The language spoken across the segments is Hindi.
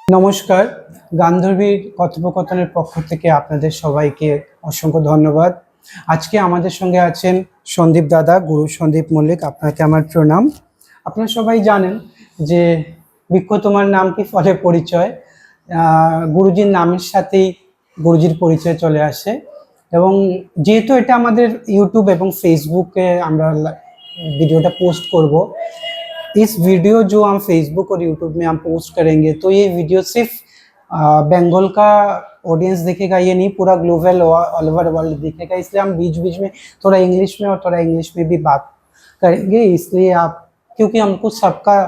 নমস্কার। গান্ধর্বীর কথোপকথনের পক্ষ থেকে আপনাদের সবাইকে অসংখ্য ধন্যবাদ। আজকে আমাদের সঙ্গে আছেন সন্দীপ দাদা, গুরু সন্দীপ মল্লিক। আপনাকে আমার প্রণাম। আপনারা সবাই জানেন যে বৃক্ষ তোমার নাম কি ফলে পরিচয়। গুরুজির নামের সাথেই গুরুজির পরিচয় চলে আসে। এবং যেহেতু এটা আমাদের ইউটিউব এবং ফেসবুকে আমরা वीडियोটা पोस्ट করব, इस वीडियो जो हम फेसबुक और यूट्यूब में हम पोस्ट करेंगे तो ये वीडियो सिर्फ बंगाल का ऑडियंस देखेगा, ये नहीं पूरा ग्लोबल ऑल ओवर वर्ल्ड देखेगा। इसलिए हम बीच बीच में थोड़ा इंग्लिश में और थोड़ा इंग्लिश में भी बात करेंगे। इसलिए आप, क्योंकि हमको सबका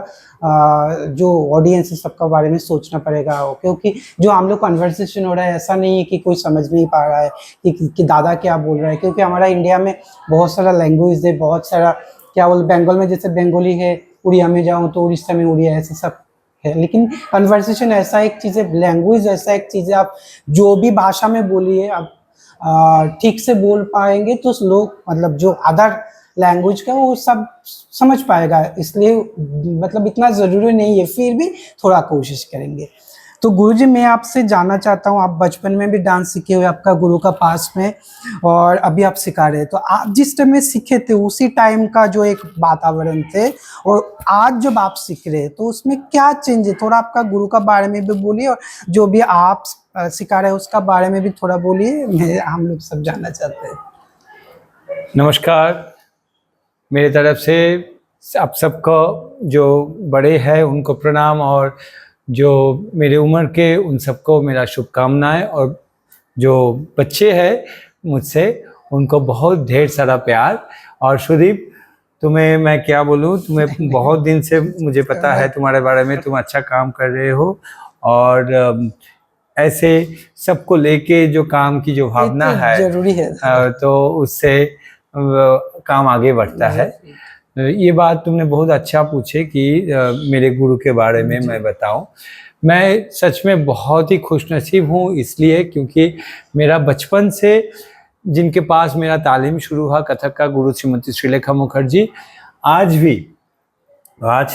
जो ऑडियंस है सबका बारे में सोचना पड़ेगा, क्योंकि जो हम लोग कन्वर्सेशन हो रहा है ऐसा नहीं है कि कोई समझ नहीं पा रहा है कि दादा क्या बोल रहा है, क्योंकि हमारा इंडिया में बहुत सारा लैंग्वेज है, बहुत सारा क्या बोल, बंगाल में जैसे बंगाली है, उड़िया में जाऊँ तो उड़ीसा में उड़िया, ऐसा सब है। लेकिन कन्वर्सेशन ऐसा एक चीज़ है, लैंग्वेज ऐसा एक चीज़ है, आप जो भी भाषा में बोलिए आप ठीक से बोल पाएंगे तो लोग, मतलब जो अदर लैंग्वेज का वो सब समझ पाएगा। इसलिए मतलब इतना ज़रूरी नहीं है, फिर भी थोड़ा कोशिश करेंगे। तो गुरुजी, मैं आपसे जानना चाहता हूँ, आप बचपन में भी डांस सीखे हुए, आपका गुरु का पास में, और अभी आप सिखा रहे हैं, तो आप जिस टाइम में सीखे थे उसी टाइम का जो एक वातावरण थे और आज जब आप सीख रहे हैं तो उसमें क्या चेंज है? थोड़ा आपका गुरु का बारे में भी बोलिए और जो भी आप सिखा रहे हैं उसका बारे में भी थोड़ा बोलिए, हम लोग सब जानना चाहते हैं। नमस्कार। मेरे तरफ से आप सबको, जो बड़े हैं उनको प्रणाम, और जो मेरे उम्र के उन सबको मेरा शुभकामनाएं, और जो बच्चे हैं मुझसे उनको बहुत ढेर सारा प्यार। और सुदीप, तुम्हें मैं क्या बोलूँ, तुम्हें बहुत दिन से मुझे पता है तुम्हारे बारे में, तुम अच्छा काम कर रहे हो, और ऐसे सबको लेके जो काम की जो भावना है जरूरी है, तो उससे काम आगे बढ़ता है। ये बात तुमने बहुत अच्छा पूछे कि मेरे गुरु के बारे में मैं बताऊं। मैं सच में बहुत ही खुशनसीब हूँ, इसलिए क्योंकि मेरा बचपन से जिनके पास मेरा तालीम शुरू हुआ, कथक का गुरु श्रीमती श्रीलेखा मुखर्जी, आज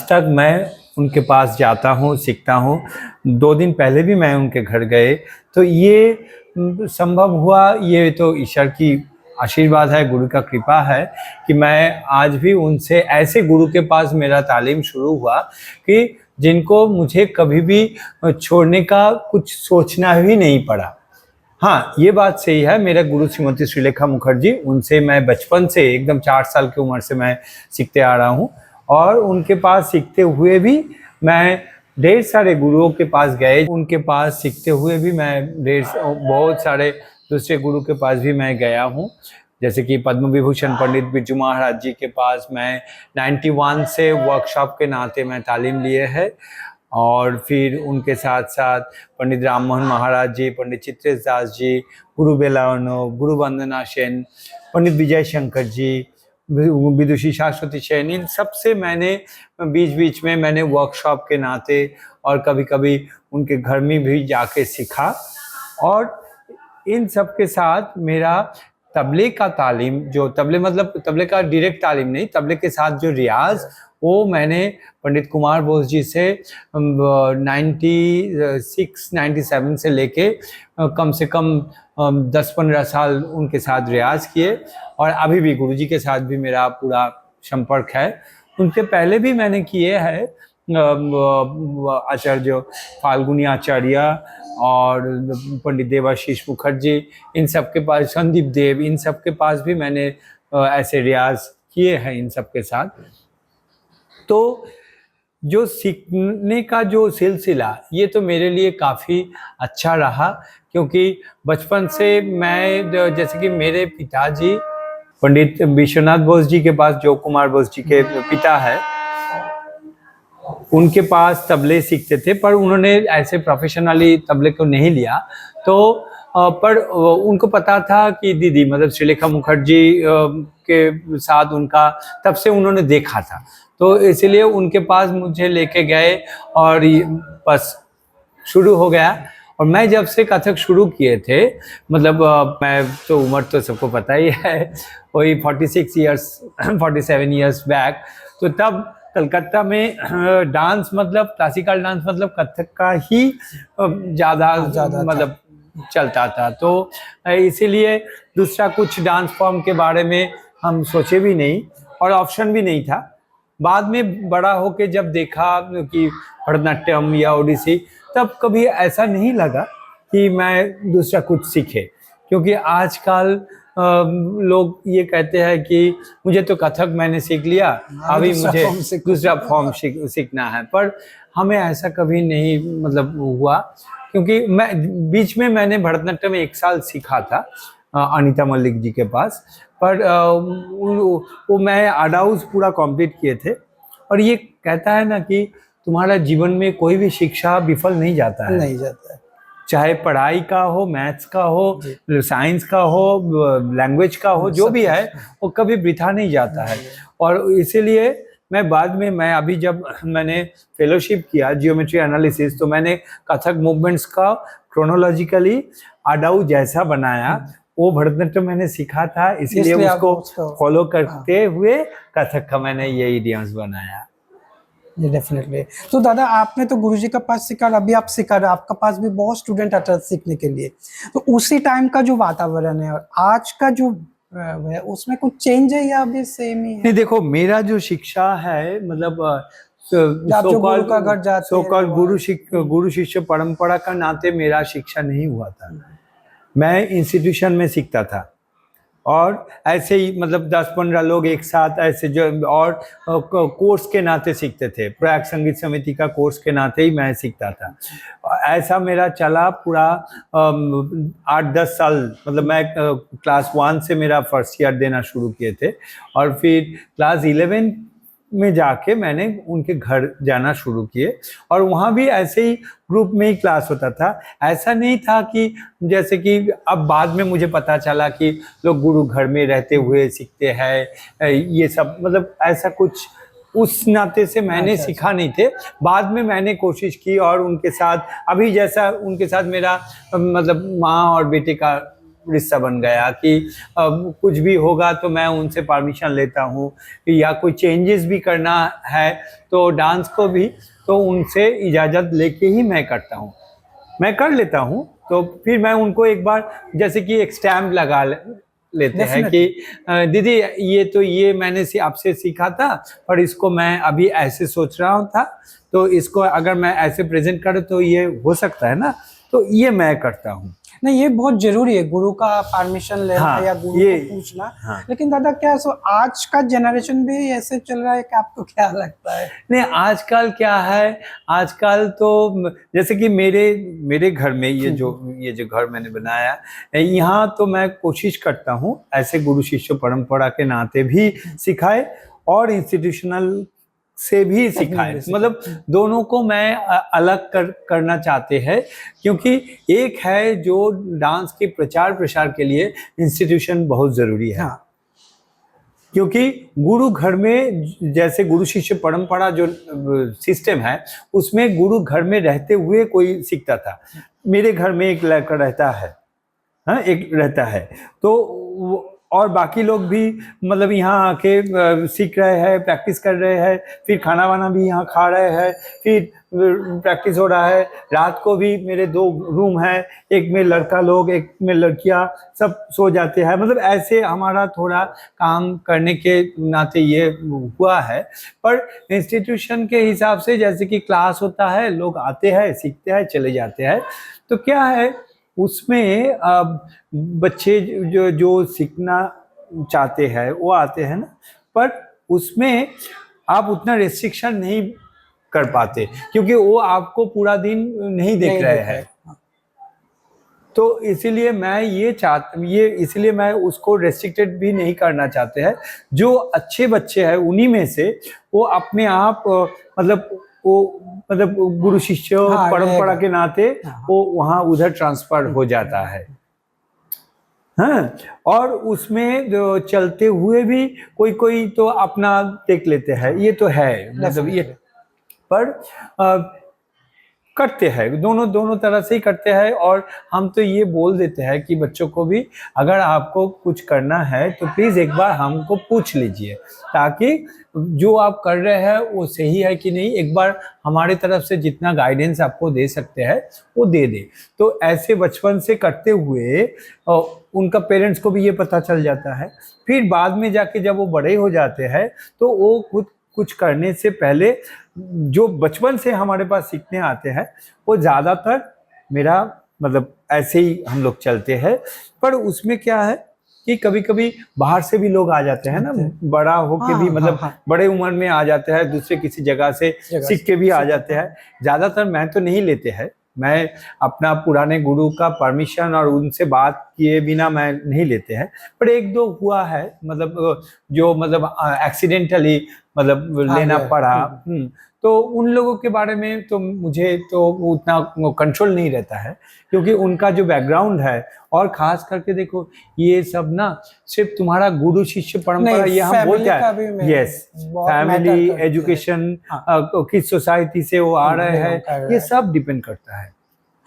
तक मैं उनके पास जाता हूँ, सीखता हूँ। 2 दिन पहले भी मैं उनके घर गए, तो ये संभव हुआ, ये तो ईश्वर की आशीर्वाद है, गुरु का कृपा है कि मैं आज भी उनसे, ऐसे गुरु के पास मेरा तालीम शुरू हुआ कि जिनको मुझे कभी भी छोड़ने का कुछ सोचना ही नहीं पड़ा। हाँ, ये बात सही है, मेरा गुरु श्रीमती श्रीलेखा मुखर्जी, उनसे मैं बचपन से एकदम 4 साल की उम्र से मैं सीखते आ रहा हूँ, और उनके पास सीखते हुए भी मैं ढेर सारे गुरुओं के पास गए, उनके पास सीखते हुए भी मैं बहुत सारे दूसरे गुरु के पास भी मैं गया हूँ। जैसे कि पद्म विभूषण पंडित बिरजू महाराज जी के पास मैं 91 से वर्कशॉप के नाते मैं तालीम लिए है, और फिर उनके साथ साथ पंडित राम मोहन महाराज जी, पंडित चित्रेश दास जी, गुरु बेलावनो, गुरु वंदना सेन, पंडित विजय शंकर जी, विदुषी शाश्वती सेन, इन सबसे मैंने बीच बीच में मैंने वर्कशॉप के नाते और कभी कभी उनके घर में भी जाके सीखा। और इन सब के साथ मेरा तबले का तालीम, जो तबले मतलब तबले का डायरेक्ट तालीम नहीं, तबले के साथ जो रियाज, वो मैंने पंडित कुमार बोस जी से 96-97 से लेके कम से कम 10-15 साल उनके साथ रियाज किए, और अभी भी गुरुजी के साथ भी मेरा पूरा संपर्क है। उनके पहले भी मैंने किए हैं आचार्य फाल्गुनी आचार्य और पंडित देवाशीष मुखर्जी, इन सब के पास, संदीप देव, इन सब के पास भी मैंने ऐसे रियाज किए हैं इन सब के साथ। तो जो सीखने का जो सिलसिला, ये तो मेरे लिए काफ़ी अच्छा रहा, क्योंकि बचपन से मैं, जैसे कि मेरे पिताजी पंडित विश्वनाथ बोस जी के पास, जो कुमार बोस जी के पिता है, उनके पास तबले सीखते थे, पर उन्होंने ऐसे प्रोफेशनली तबले को नहीं लिया। तो पर उनको पता था कि दीदी, मतलब श्रीलेखा मुखर्जी के साथ उनका, तब से उन्होंने देखा था, तो इसलिए उनके पास मुझे लेके गए और बस शुरू हो गया। और मैं जब से कथक शुरू किए थे, मतलब मैं तो उम्र तो सबको पता ही है, वही 47 ईयर्स बैक, तो तब कलकत्ता में डांस मतलब क्लासिकल डांस मतलब कथक का ही ज़्यादा ज़्यादा मतलब चलता था। तो इसीलिए दूसरा कुछ डांस फॉर्म के बारे में हम सोचे भी नहीं और ऑप्शन भी नहीं था। बाद में बड़ा होके जब देखा कि भरतनाट्यम या ओडिसी, तब कभी ऐसा नहीं लगा कि मैं दूसरा कुछ सीखे, क्योंकि आजकल लोग ये कहते हैं कि मुझे तो कथक मैंने सीख लिया, अभी मुझे दूसरा फॉर्म सीखना है। पर हमें ऐसा कभी नहीं मतलब हुआ, क्योंकि मैं बीच में मैंने भरतनाट्यम 1 साल सीखा था अनीता मलिक जी के पास, पर वो मैं अडाउज पूरा कंप्लीट किए थे। और ये कहता है ना कि तुम्हारा जीवन में कोई भी शिक्षा विफल नहीं जाता है, नहीं जाता है, चाहे पढ़ाई का हो, मैथ्स का हो, साइंस का हो, लैंग्वेज का हो, जो भी है वो कभी वृथा नहीं जाता है। और इसीलिए मैं बाद में मैं अभी जब मैंने फेलोशिप किया जियोमेट्री एनालिसिस, तो मैंने कथक मूवमेंट्स का क्रोनोलॉजिकली अडाउ जैसा बनाया, वो भरतनाट्यम मैंने सीखा था, इसीलिए उसको फॉलो करते हुए कथक का मैंने ये इडियम्स बनाया। ये डेफिनेटली। तो दादा आपने तो गुरुजी का पास सीखा, अभी आप सिखा रहे, आपका पास भी बहुत स्टूडेंट आता है सीखने के लिए, तो उसी टाइम का जो वातावरण है और आज का जो है उसमें कुछ चेंज है या अभी सेम ही है? नहीं, देखो मेरा जो शिक्षा है मतलब गुरु शिष्य परंपरा का नाते मेरा शिक्षा नहीं हुआ था। मैं इंस्टीट्यूशन में सीखता था और ऐसे ही मतलब 10-15 लोग एक साथ ऐसे जो और कोर्स के नाते सीखते थे, प्रयाग संगीत समिति का कोर्स के नाते ही मैं सीखता था। ऐसा मेरा चला पूरा 8-10 साल। मतलब मैं क्लास 1 से मेरा फर्स्ट ईयर देना शुरू किए थे और फिर क्लास 11 में जाके मैंने उनके घर जाना शुरू किए और वहाँ भी ऐसे ही ग्रुप में ही क्लास होता था। ऐसा नहीं था कि जैसे कि अब बाद में मुझे पता चला कि लोग गुरु घर में रहते हुए सीखते हैं, ये सब मतलब ऐसा कुछ उस नाते से मैंने सीखा नहीं थे। बाद में मैंने कोशिश की और उनके साथ अभी जैसा उनके साथ मेरा मतलब माँ और बेटे का रिश्ता बन गया कि कुछ भी होगा तो मैं उनसे परमिशन लेता हूँ, या कोई चेंजेस भी करना है तो डांस को भी तो उनसे इजाज़त लेके ही मैं करता हूँ, मैं कर लेता हूँ। तो फिर मैं उनको एक बार जैसे कि एक स्टैम्प लगा लेते हैं कि दीदी ये मैंने आपसे सीखा था, पर इसको मैं अभी ऐसे सोच रहा था, तो इसको अगर मैं ऐसे प्रेजेंट करूँ तो ये हो सकता है ना, तो ये मैं करता हूँ। नहीं, ये बहुत जरूरी है गुरु का परमिशन लेना। हाँ, या गुरु को पूछना। हाँ। लेकिन दादा क्या आज का जनरेशन भी ऐसे चल रहा है कि आपको क्या लगता है? नहीं, आजकल क्या है, आजकल तो जैसे कि मेरे घर में ये जो घर मैंने बनाया यहाँ, तो मैं कोशिश करता हूँ ऐसे गुरु शिष्य परंपरा के नाते भी सिखाए और इंस्टीट्यूशनल से भी सिखाए। मतलब दोनों को मैं अलग करना चाहते हैं, क्योंकि एक है जो डांस के प्रचार प्रसार के लिए इंस्टीट्यूशन बहुत जरूरी है। हाँ। क्योंकि गुरु घर में जैसे गुरु शिष्य परंपरा जो सिस्टम है उसमें गुरु घर में रहते हुए कोई सीखता था। मेरे घर में एक लड़का रहता है, हाँ, एक रहता है, तो और बाकी लोग भी मतलब यहाँ आके सीख रहे हैं, प्रैक्टिस कर रहे हैं, फिर खाना वाना भी यहाँ खा रहे हैं, फिर प्रैक्टिस हो रहा है। रात को भी मेरे 2 रूम हैं, एक में लड़का लोग, एक में लड़कियाँ, सब सो जाते हैं। मतलब ऐसे हमारा थोड़ा काम करने के नाते ये हुआ है। पर इंस्टीट्यूशन के हिसाब से जैसे कि क्लास होता है, लोग आते हैं, सीखते हैं, चले जाते हैं, तो क्या है उसमें बच्चे जो सीखना चाहते हैं वो आते हैं ना, पर उसमें आप उतना रेस्ट्रिक्शन नहीं कर पाते, क्योंकि वो आपको पूरा दिन नहीं देख रहे हैं। तो इसीलिए इसलिए मैं उसको रेस्ट्रिक्टेड भी नहीं करना चाहते हैं। जो अच्छे बच्चे हैं उन्हीं में से वो अपने आप मतलब गुरु शिष्य परंपरा के नाते वो वहाँ उधर ट्रांसफर हो जाता है। हाँ, और उसमें जो चलते हुए भी कोई तो अपना देख लेते हैं, ये तो है मतलब ये। पर करते हैं, दोनों दोनों तरह से ही करते हैं। और हम तो ये बोल देते हैं कि बच्चों को भी, अगर आपको कुछ करना है तो प्लीज़ एक बार हमको पूछ लीजिए, ताकि जो आप कर रहे हैं वो सही है कि नहीं, एक बार हमारे तरफ से जितना गाइडेंस आपको दे सकते हैं वो दे दे। तो ऐसे बचपन से करते हुए उनका पेरेंट्स को भी ये पता चल जाता है। फिर बाद में जाके जब वो बड़े हो जाते हैं तो वो खुद कुछ करने से पहले जो बचपन से हमारे पास सीखने आते हैं वो ज़्यादातर, मेरा मतलब ऐसे ही हम लोग चलते हैं। पर उसमें क्या है कि कभी कभी बाहर से भी लोग आ जाते हैं ना, बड़ा होके भी, मतलब बड़े उम्र में आ जाते हैं, दूसरे किसी जगह से सीख के भी आ जाते हैं। ज़्यादातर मैं तो नहीं लेते हैं, मैं अपना पुराने गुरु का परमिशन और उनसे बात किए बिना मैं नहीं लेते हैं। पर एक दो हुआ है, मतलब जो मतलब एक्सीडेंटली मतलब लेना पड़ा। तो उन लोगों के बारे में तो मुझे तो उतना कंट्रोल नहीं रहता है, क्योंकि उनका जो बैकग्राउंड है, और खास करके देखो ये सब ना सिर्फ तुम्हारा गुरु शिष्य परंपरा ये हम बोलते हैं, यस, फैमिली, एजुकेशन, किस सोसाइटी से वो आ रहे हैं, ये सब डिपेंड करता है।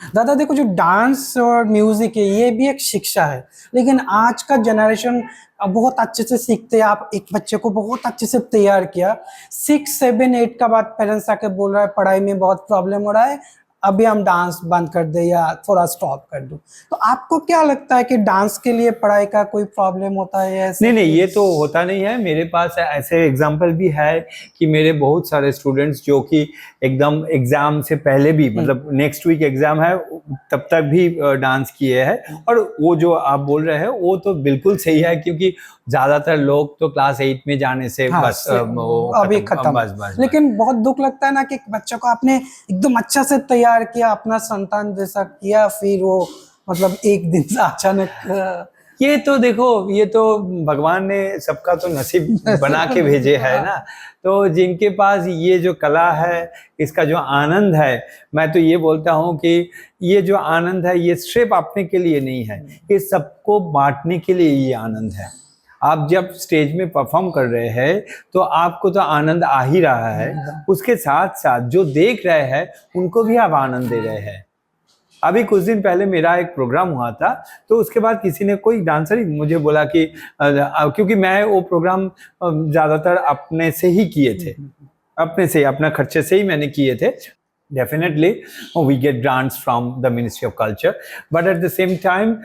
दादा देखो, जो डांस और म्यूजिक है ये भी एक शिक्षा है, लेकिन आज का जनरेशन बहुत अच्छे से सीखते हैं। आप एक बच्चे को बहुत अच्छे से तैयार किया, 6, 7, 8 का बाद पेरेंट्स आके बोल रहा है पढ़ाई में बहुत प्रॉब्लम हो रहा है, अभी हम डांस बंद कर दे या थोड़ा स्टॉप कर दो। तो आपको क्या लगता है कि डांस के लिए पढ़ाई का कोई प्रॉब्लम होता है या नहीं नहीं, ये तो होता नहीं है। मेरे पास ऐसे एग्जाम्पल भी है कि मेरे बहुत सारे स्टूडेंट्स जो कि एकदम एग्जाम से पहले भी, मतलब नेक्स्ट वीक एग्जाम है तब तक भी डांस किए हैं। और वो जो आप बोल रहे हैं वो तो बिल्कुल सही है, क्योंकि ज्यादातर लोग तो क्लास 8 में जाने से बस अभी खत्म। बस। लेकिन बहुत दुख लगता है ना कि बच्चों को आपने एकदम अच्छा से तैयार किया, अपना संतान जैसा किया, फिर वो मतलब एक दिन से अचानक ये तो देखो, ये तो भगवान ने सबका तो नसीब बना के भेजे है ना। तो जिनके पास ये जो कला है, इसका जो आनंद है, मैं तो ये बोलता हूँ कि ये जो आनंद है ये सिर्फ अपने के लिए नहीं है, ये सबको बांटने के लिए ये आनंद है। आप जब स्टेज में परफॉर्म कर रहे हैं तो आपको तो आनंद आ ही रहा है, उसके साथ साथ जो देख रहे हैं उनको भी आप आनंद दे रहे हैं। अभी कुछ दिन पहले मेरा एक प्रोग्राम हुआ था, तो उसके बाद किसी ने, कोई डांसर ही मुझे बोला कि क्योंकि मैं वो प्रोग्राम ज़्यादातर अपने से ही किए थे, अपने से, अपना खर्चे से ही मैंने किए थे। Definitely, we get grants from the Ministry of Culture, but at the same time,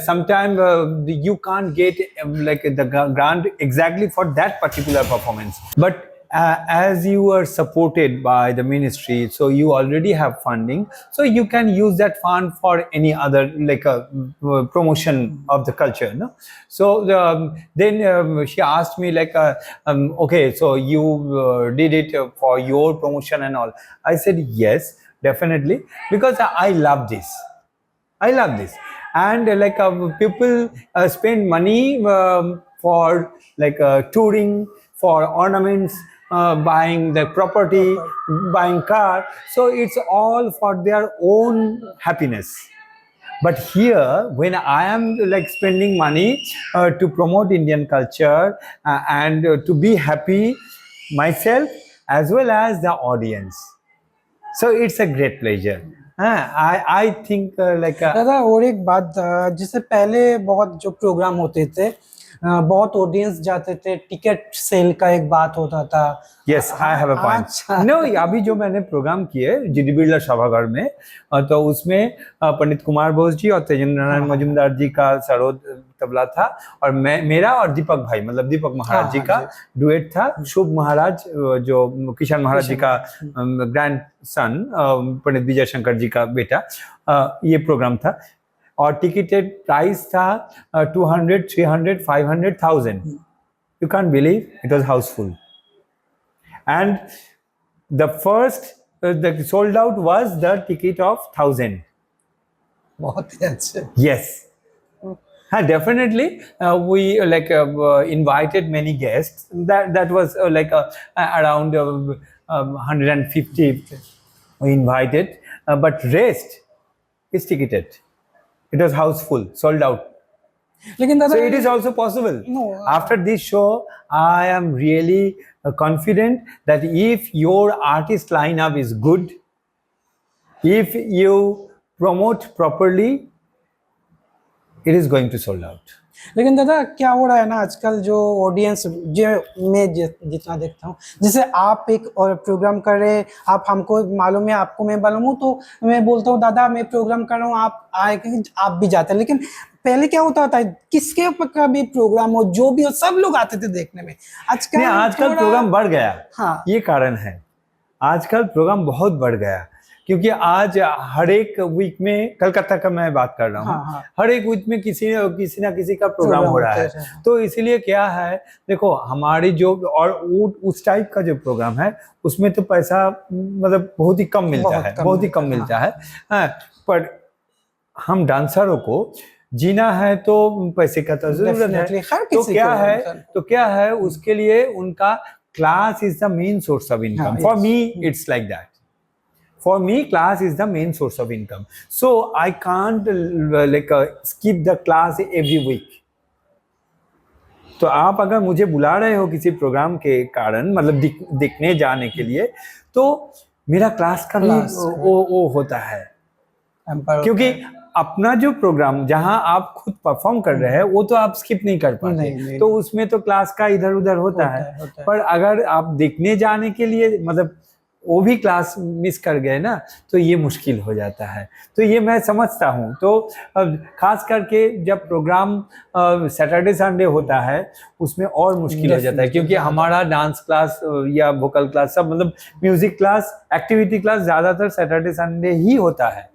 sometimes you can't get like the grant exactly for that particular performance. But as you are supported by the ministry, so you already have funding, so you can use that fund for any other like a promotion of the culture, no? So then she asked me like, okay, so you did it for your promotion and all. I said yes, definitely, because I love this. I love this. And people spend money for like touring, for ornaments, buying the property, buying car. So it's all for their own happiness. But here, when I am like spending money to promote Indian culture and to be happy myself as well as the audience, so it's a great pleasure. I think दादा और एक बात, जैसे पहले बहुत जो प्रोग्राम होते थे बहुत ऑडियंस जाते थे, टिकट सेल का एक बात होता था। Yes, I have a point. No, अभी जो मैंने प्रोग्राम किए जीडी बिरला सभागार में, तो उसमें पंडित कुमार बोस जी और तेजेंद्र नारायण मजूमदार जी का सरोद तबला था, और मेरा और दीपक भाई, मतलब दीपक महाराज जी का डुएट था। शुभ महाराज जो किशन महाराज जी का ग्रैंड सन, पंडित विजय शंकर जी का बेटा, ये प्रोग्राम था। और टिकटेड प्राइस था 200, 300, 500, 1000। You can't believe it was houseful. And the first the sold out was the ticket of 1000. बहुत ही अच्छे। Yes. Definitely, we invited many guests. That was around 150 we invited, but rest is ticketed. It was houseful, sold out. लेकिन दादा, so it is also possible. No, after this show, I am really confident that if your artist lineup is good, If you promote properly, it is going to sold out. लेकिन दादा क्या हो रहा है ना आजकल जो ऑडियंस जो मैं जितना देखता हूँ, जैसे आप एक और प्रोग्राम कर रहे हैं, आप हमको मालूम है, आपको मैं मालूम हूँ, तो मैं बोलता हूँ दादा मैं प्रोग्राम कर रहा हूँ, आप आए, आप भी जाते हैं। लेकिन पहले क्या होता था, किसके का भी प्रोग्राम हो, जो भी हो, सब लोग आते थे देखने में। आजकल नहीं, आजकल प्रोग्राम बढ़ गया। हाँ, ये कारण है, आजकल प्रोग्राम बहुत बढ़ गया, क्योंकि आज हर एक वीक में, कलकत्ता का मैं बात कर रहा हूँ, हाँ, हाँ, हर एक वीक में किसी ना किसी का प्रोग्राम हो रहा है। तो इसीलिए क्या है, देखो हमारी जो और उस टाइप का जो प्रोग्राम है उसमें तो पैसा मतलब बहुत ही कम मिलता है, बहुत ही कम मिलता है। हाँ, पर हम डांसरों को जीना है तो पैसे का तो जरूरत है। तो क्या है उसके लिए उनका class is the main source of income. For me it's like that. For me, class is the main source of income. So I can't skip the class every week. तो आप अगर मुझे बुला रहे हो किसी प्रोग्राम के कारण, मतलब दिखने जाने के लिए, तो मेरा क्लास का भी वो होता है, क्योंकि अपना जो प्रोग्राम जहां आप खुद परफॉर्म कर रहे हैं वो तो आप स्किप नहीं कर पाते, तो उसमें तो क्लास का इधर उधर होता है। पर अगर आप दिखने जाने के लिए मतलब वो भी क्लास मिस कर गए ना, तो ये मुश्किल हो जाता है। तो ये मैं समझता हूँ। तो खास करके जब प्रोग्राम सैटरडे संडे होता है उसमें और मुश्किल हो जाता है, क्योंकि हमारा डांस क्लास या वोकल क्लास सब, मतलब म्यूजिक क्लास, एक्टिविटी क्लास ज़्यादातर सैटरडे संडे ही होता है।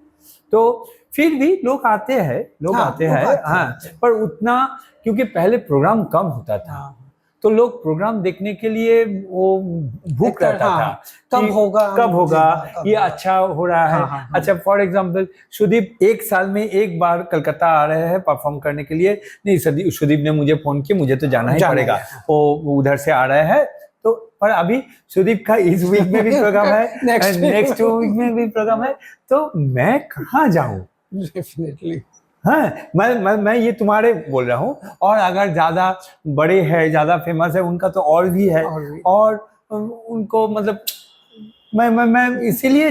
तो फिर भी लोग आते हैं, हाँ, पर उतना, क्योंकि पहले प्रोग्राम कम होता था, तो लोग प्रोग्राम देखने के लिए वो भूख रहता था, कब होगा ये अच्छा हो रहा है। अच्छा, फॉर एग्जांपल सुदीप एक साल में एक बार कलकत्ता आ रहे हैं परफॉर्म करने के लिए। नहीं, सुदीप ने मुझे फोन किया, मुझे तो जाना ही पड़ेगा, वो उधर से आ रहे हैं। तो पर अभी सुदीप का इस वीक में भी प्रोग्राम है, नेक्स्ट वीक में भी प्रोग्राम है, तो मैं कहाँ जाऊँ? डेफिनेटली हाँ, मैं ये तुम्हारे बोल रहा हूँ। और अगर ज्यादा बड़े हैं, ज्यादा फेमस है, उनका तो और भी है, और उनको मतलब मैं इसीलिए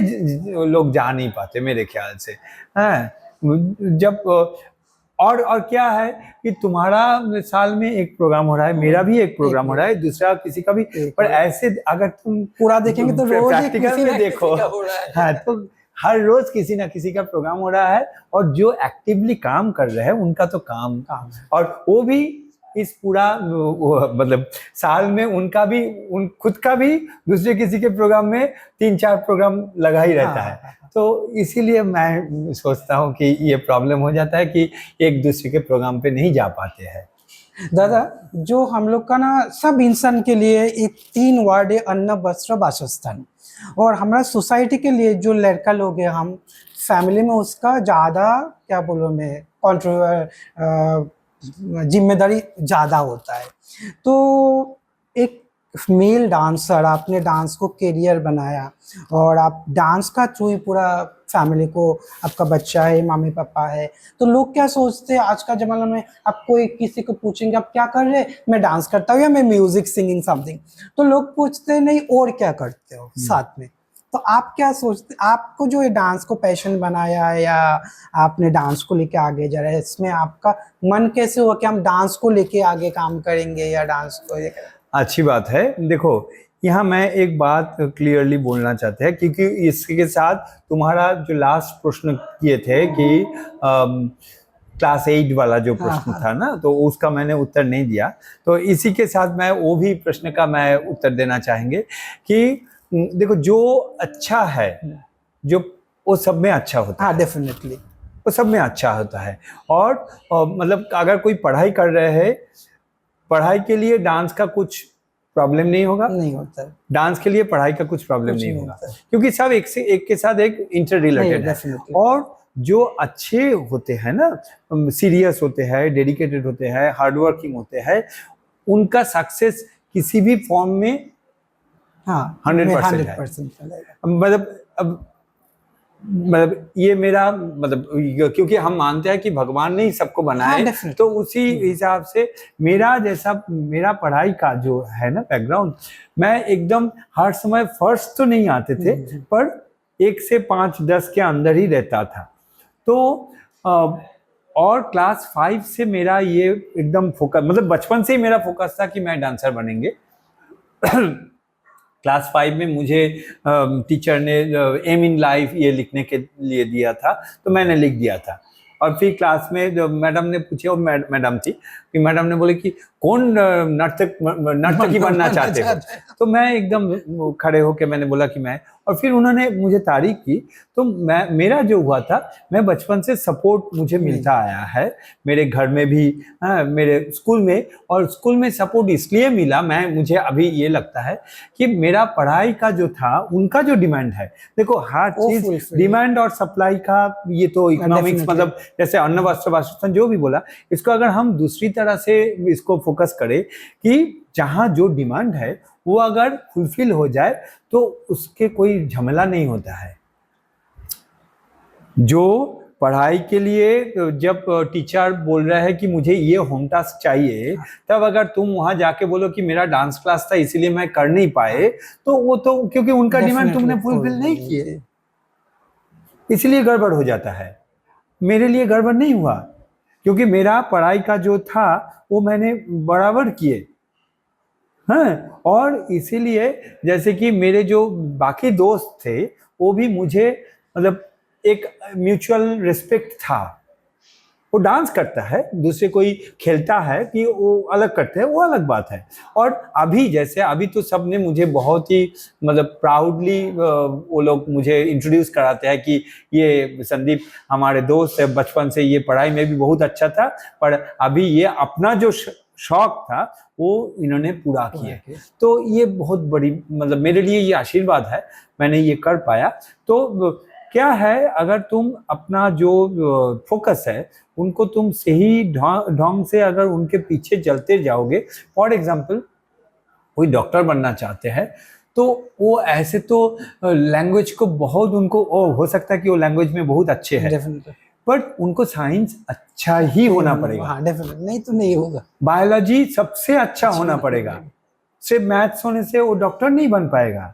लोग जा नहीं पाते मेरे ख्याल से। हाँ, जब और क्या है कि तुम्हारा साल में एक प्रोग्राम हो रहा है, मेरा भी एक प्रोग्राम हो रहा है, दूसरा किसी का भी, पर ऐसे अगर तुम पूरा देखेंगे तो रोज प्रैक्टिकल में देखो, हाँ, तो हर रोज किसी ना किसी का प्रोग्राम हो रहा है, और जो एक्टिवली काम कर रहे हैं उनका तो काम और वो भी इस पूरा मतलब साल में उनका भी, खुद का भी, दूसरे किसी के प्रोग्राम में 3-4 प्रोग्राम लगा ही रहता है। तो इसीलिए मैं सोचता हूँ कि ये प्रॉब्लम हो जाता है कि एक दूसरे के प्रोग्राम पे नहीं जा पाते हैं। दादा, जो हम लोग का ना सब इंसान के लिए एक 3 वर्ड है, अन्न वस्त्र वासस्थान। और हमारा सोसाइटी के लिए जो लड़का लोग है, हम फैमिली में उसका ज़्यादा क्या बोलूँ मैं, जिम्मेदारी ज़्यादा होता है। तो एक मेल डांसर, आपने डांस को करियर बनाया और आप डांस का थ्रू ही पूरा फैमिली को, आपका बच्चा है, मम्मी पापा है, तो लोग क्या सोचते हैं आज का जमाना में, आप कोई किसी को पूछेंगे आप क्या कर रहे हैं, मैं डांस करता हूँ या मैं म्यूजिक सिंगिंग समथिंग, तो लोग पूछते हैं नहीं और क्या करते हो साथ में। तो आप क्या सोचते, आपको जो ये डांस को पैशन बनाया है या आपने डांस को लेके आगे जा रहे हैं, इसमें आपका मन कैसे हुआ कि हम डांस को लेके आगे काम करेंगे या डांस को लेकर? अच्छी बात है। देखो, यहाँ मैं एक बात क्लियरली बोलना चाहते हैं, क्योंकि इसके साथ तुम्हारा जो लास्ट प्रश्न किए थे कि क्लास 8 वाला जो प्रश्न था ना, तो उसका मैंने उत्तर नहीं दिया, तो इसी के साथ मैं वो भी प्रश्न का मैं उत्तर देना चाहेंगे कि देखो, जो अच्छा है, जो वो सब में अच्छा होता है। डेफिनेटली वो सब में अच्छा होता है। और मतलब अगर कोई पढ़ाई कर रहे हैं, पढ़ाई के लिए डांस का कुछ प्रॉब्लम नहीं होगा, नहीं होता है। डांस के लिए पढ़ाई का कुछ प्रॉब्लम नहीं होगा, क्योंकि सब एक से एक के साथ एक इंटर रिलेटेड है। और जो अच्छे होते हैं ना, सीरियस होते हैं, डेडिकेटेड होते हैं, हार्डवर्किंग होते हैं, उनका सक्सेस किसी भी फॉर्म में 100% है। मतलब ये मेरा मतलब, क्योंकि हम मानते हैं कि भगवान ने ही सबको बनाए, तो उसी हिसाब से मेरा पढ़ाई का जो है ना बैकग्राउंड, मैं एकदम हर समय फर्स्ट तो नहीं आते थे, पर 1 से 5-10 के अंदर ही रहता था। तो और क्लास 5 से मेरा ये एकदम फोकस, मतलब बचपन से ही मेरा फोकस था कि मैं डांसर बनेंगे। क्लास 5 में मुझे टीचर ने एम इन लाइफ ये लिखने के लिए दिया था, तो मैंने लिख दिया था। और फिर क्लास में जो मैडम ने पूछे, वो मैडम थी, कि मैडम ने बोले कि कौन नर्तकी बनना चाहते हो? तो मैं एकदम खड़े होके मैंने बोला कि मैं, और फिर उन्होंने मुझे तारीफ की। तो मेरा जो हुआ था, मैं बचपन से सपोर्ट मुझे मिलता आया है, मेरे घर में भी, मेरे स्कूल में, और स्कूल में सपोर्ट इसलिए मिला, मुझे अभी ये लगता है कि मेरा पढ़ाई का जो था, उनका जो डिमांड है, देखो हर चीज डिमांड और सप्लाई का, ये तो इकोनॉमिक्स, मतलब जैसे अन्न वस्त्र वासस्थान जो भी बोला, इसको अगर हम दूसरी तरह से इसको फोकस करें कि जहां जो डिमांड है वो अगर फुलफिल हो जाए तो उसके कोई झमेला नहीं होता है। जो पढ़ाई के लिए जब टीचर बोल रहा है कि मुझे ये होम टास्क चाहिए, तब अगर तुम वहां जाके बोलो कि मेरा डांस क्लास था इसलिए मैं कर नहीं पाए, तो वो तो क्योंकि उनका डिमांड तुमने फुलफिल नहीं किए, इसलिए गड़बड़ हो जाता है। मेरे लिए गड़बड़ नहीं हुआ, क्योंकि मेरा पढ़ाई का जो था वो मैंने बराबर किए, हाँ। और इसीलिए जैसे कि मेरे जो बाकी दोस्त थे, वो भी मुझे, मतलब एक म्यूचुअल रिस्पेक्ट था। वो डांस करता है, दूसरे कोई खेलता है कि वो अलग करते हैं, वो अलग बात है। और अभी जैसे अभी तो सब ने मुझे बहुत ही, मतलब प्राउडली वो लोग मुझे इंट्रोड्यूस कराते हैं कि ये संदीप हमारे दोस्त है, बचपन से ये पढ़ाई में भी बहुत अच्छा था, पर अभी ये अपना जो शौक था वो इन्होंने पूरा किया। तो ये बहुत बड़ी, मतलब मेरे लिए ये आशीर्वाद है, मैंने ये कर पाया। तो क्या है, अगर तुम अपना जो फोकस है उनको तुम सही ढंग से अगर उनके पीछे चलते जाओगे, फॉर एग्जाम्पल कोई डॉक्टर बनना चाहते हैं, तो वो ऐसे तो लैंग्वेज को बहुत उनको, हो सकता है कि वो लैंग्वेज में बहुत अच्छे हैं, बट उनको साइंस अच्छा ही होना पड़ेगा। हाँ, डेफिनेटली, नहीं तो नहीं होगा। बायोलॉजी सबसे अच्छा होना पड़ेगा, सिर्फ मैथ्स होने से वो डॉक्टर नहीं बन पाएगा।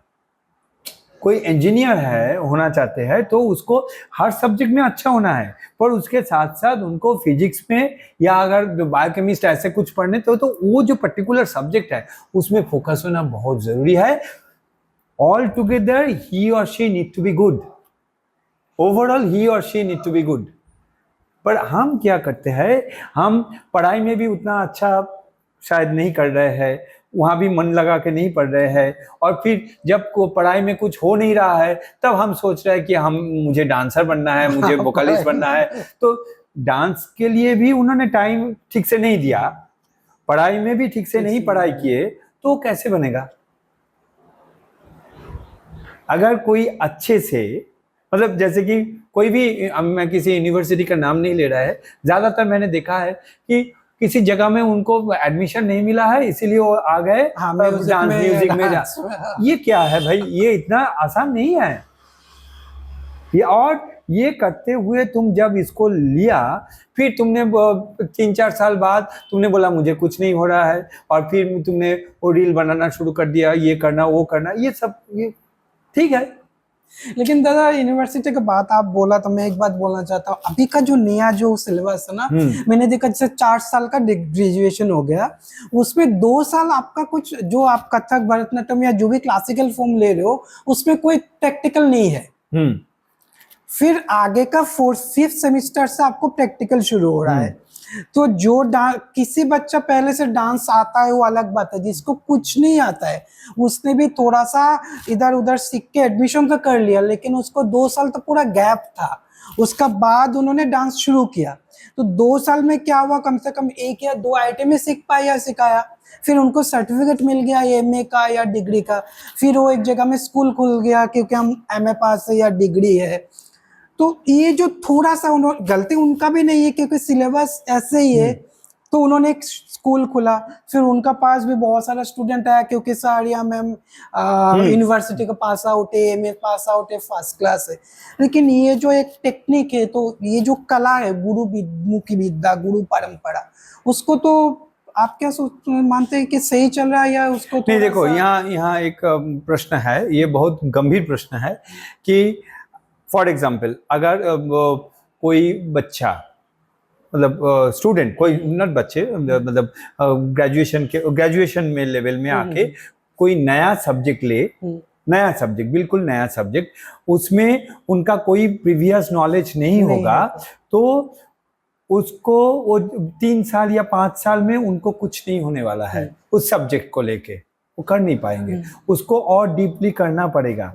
कोई इंजीनियर है, होना चाहते हैं, तो उसको हर सब्जेक्ट में अच्छा होना है, पर उसके साथ साथ उनको फिजिक्स में या अगर बायोकेमिस्ट ऐसे कुछ पढ़ने, तो वो जो पर्टिकुलर सब्जेक्ट है उसमें फोकस होना बहुत जरूरी है। All together he or she need to be good, overall he or she need to be good. पर हम क्या करते हैं, हम पढ़ाई में भी उतना अच्छा शायद नहीं कर रहे हैं, वहाँ भी मन लगा के नहीं पढ़ रहे हैं, और फिर जब पढ़ाई में कुछ हो नहीं रहा है तब हम सोच रहे हैं कि मुझे डांसर बनना है, मुझे वोकलिस्ट बनना है। तो डांस के लिए भी उन्होंने टाइम ठीक से नहीं दिया, पढ़ाई में भी ठीक से नहीं पढ़ाई किए, तो कैसे बनेगा? अगर कोई अच्छे से, मतलब जैसे कि कोई भी, मैं किसी यूनिवर्सिटी का नाम नहीं ले रहा है, ज्यादातर मैंने देखा है कि किसी जगह में उनको एडमिशन नहीं मिला है, इसीलिए वो आ गए डांस म्यूजिक में। ये क्या है भाई, ये इतना आसान नहीं है ये। और ये करते हुए तुम जब इसको लिया, फिर तुमने 3-4 साल बाद तुमने बोला मुझे कुछ नहीं हो रहा है, और फिर तुमने वो रील बनाना शुरू कर दिया, ये करना वो करना, ये सब, ये ठीक है। लेकिन दादा, यूनिवर्सिटी की बात आप बोला तो मैं एक बात बोलना चाहता हूँ, अभी का जो नया जो सिलेबस है ना, मैंने देखा जैसे 4 साल का ग्रेजुएशन हो गया, उसमें 2 साल आपका कुछ जो आप कथक, भरतनाट्यम या जो भी क्लासिकल फॉर्म ले रहे हो उसमें कोई प्रैक्टिकल नहीं है। फिर आगे का 4th-5th सेमेस्टर से आपको प्रैक्टिकल शुरू हो रहा है। तो जो किसी बच्चा पहले से डांस आता है वो अलग बात है, जिसको कुछ नहीं आता है उसने भी थोड़ा सा इधर उधर सीख के एडमिशन तो कर लिया, लेकिन उसको 2 साल तो पूरा गैप था, उसका बाद उन्होंने डांस शुरू किया। तो 2 साल में क्या हुआ, कम से कम 1 या 2 आइटम में सीख पाया, सिखाया, फिर उनको सर्टिफिकेट मिल गया एमए का या डिग्री का, फिर वो एक जगह में स्कूल खुल गया क्योंकि हम एमए पास है या डिग्री है। तो ये जो थोड़ा सा उन्होंने, गलती उनका भी नहीं है क्योंकि सिलेबस ऐसे ही है, तो उन्होंने एक स्कूल खुला, फिर उनका पास भी बहुत सारा स्टूडेंट आया क्योंकि सारिया मैम यूनिवर्सिटी का पास आउट है, एमए पास आउट है, फर्स्ट क्लास है। लेकिन ये जो एक टेक्निक है, तो ये जो कला है, गुरु मुखी विद्या, गुरु परंपरा, उसको तो आप क्या मानते हैं कि सही चल रहा है या उसको? नहीं, देखो यहाँ एक प्रश्न है, ये बहुत गंभीर प्रश्न है कि फॉर एग्जाम्पल अगर कोई बच्चा मतलब स्टूडेंट, कोई नॉट बच्चे, मतलब ग्रेजुएशन में लेवल में आके कोई नया सब्जेक्ट ले, नया सब्जेक्ट, बिल्कुल नया सब्जेक्ट, उसमें उनका कोई प्रीवियस नॉलेज नहीं होगा, तो उसको वो 3 साल या 5 साल में उनको कुछ नहीं होने वाला है उस सब्जेक्ट को लेके, वो कर नहीं पाएंगे, उसको और डीपली करना पड़ेगा।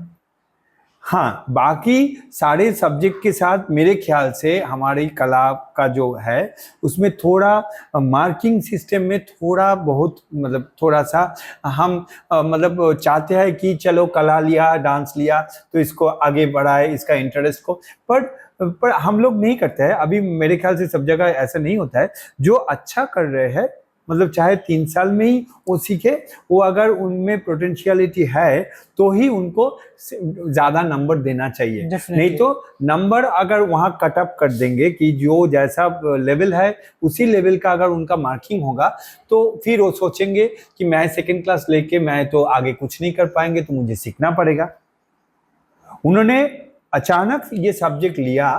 हाँ, बाकी सारे सब्जेक्ट के साथ मेरे ख्याल से हमारी कला का जो है उसमें थोड़ा मार्किंग सिस्टम में थोड़ा बहुत मतलब थोड़ा सा हम मतलब चाहते हैं कि चलो कला लिया, डांस लिया तो इसको आगे बढ़ाए, इसका इंटरेस्ट को, पर हम लोग नहीं करते हैं अभी। मेरे ख्याल से सब जगह ऐसा नहीं होता है। जो अच्छा कर रहे हैं मतलब चाहे 3 साल में ही वो सीखे, वो अगर उनमें पोटेंशियलिटी है तो ही उनको ज्यादा नंबर देना चाहिए। नहीं तो नंबर अगर वहाँ कट अप कर देंगे कि जो जैसा लेवल है उसी लेवल का अगर उनका मार्किंग होगा तो फिर वो सोचेंगे कि मैं सेकेंड क्लास लेके मैं तो आगे कुछ नहीं कर पाएंगे, तो मुझे सीखना पड़ेगा। उन्होंने अचानक ये सब्जेक्ट लिया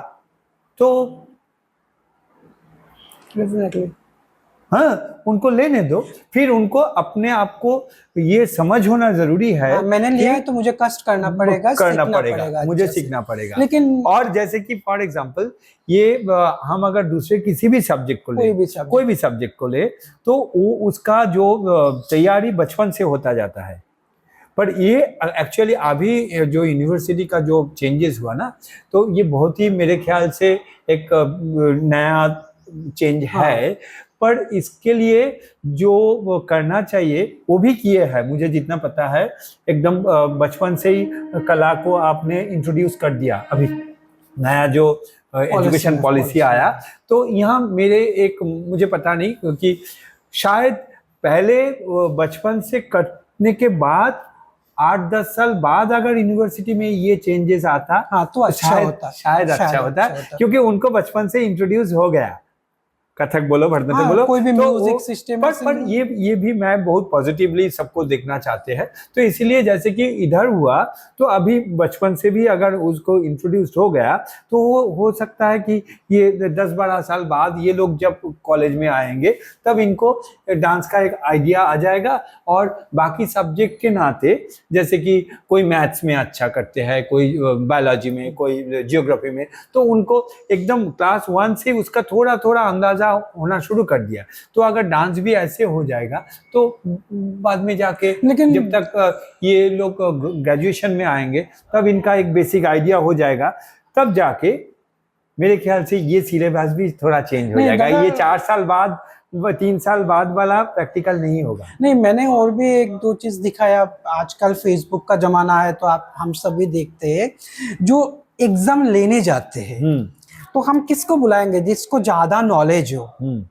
तो हाँ, उनको लेने दो, फिर उनको अपने आप को ये समझ होना जरूरी है। मैंने लिया है तो मुझे कष्ट करना पड़ेगा, मुझे सीखना पड़ेगा। लेकिन और जैसे कि फॉर एग्जांपल ये हम अगर दूसरे किसी भी सब्जेक्ट को ले, कोई भी सब्जेक्ट को ले, तो वो उसका जो तैयारी बचपन से होता जाता है। पर ये एक्चुअली अभी जो यूनिवर्सिटी का जो चेंजेस हुआ ना, तो ये बहुत ही मेरे ख्याल से एक नया चेंज है। पर इसके लिए जो वो करना चाहिए वो भी किए हैं, मुझे जितना पता है। एकदम बचपन से ही कला को आपने इंट्रोड्यूस कर दिया। अभी नया जो एजुकेशन पॉलिसी आया तो यहाँ मेरे एक मुझे पता नहीं, क्योंकि शायद पहले बचपन से करने के बाद 8-10 साल बाद अगर यूनिवर्सिटी में ये चेंजेस आता, हाँ, तो अच्छा होता, शायद अच्छा होता, क्योंकि उनको बचपन से इंट्रोड्यूस हो गया। कथक बोलो, भरतनाट्यम बोलो, कोई भी म्यूजिक सिस्टम। पर ये भी मैं बहुत पॉजिटिवली सबको देखना चाहते हैं। तो इसलिए जैसे कि इधर हुआ तो अभी बचपन से भी अगर उसको इंट्रोड्यूस हो गया तो वो हो सकता है कि ये 10-12 साल बाद ये लोग जब कॉलेज में आएंगे तब इनको डांस का एक आइडिया आ जाएगा। और बाकी सब्जेक्ट के नाते, जैसे कि कोई मैथ्स में अच्छा करते हैं, कोई बायोलॉजी में, कोई जियोग्राफी में, तो उनको एकदम क्लास 1 से उसका थोड़ा थोड़ा अंदाजा होना शुरू कर दिया। तो अगर डांस भी ऐसे हो जाएगा तो बाद में जाके, लेकिन जब तक ये लोग ग्रेजुएशन में आएंगे तब इनका एक बेसिक आइडिया हो जाएगा, तब जाके मेरे ख्याल से ये सिलेबस भी थोड़ा चेंज हो जाएगा। ये 4 साल बाद 3 साल बाद वाला प्रैक्टिकल नहीं होगा। नहीं, मैंने और भी 1-2 चीज दिखाया। आजकल फेसबुक का जमाना है तो आप हम सभी देखते हैं जो एग्जाम लेने जाते हैं, तो हम किसको बुलाएंगे? जिसको ज्यादा नॉलेज हो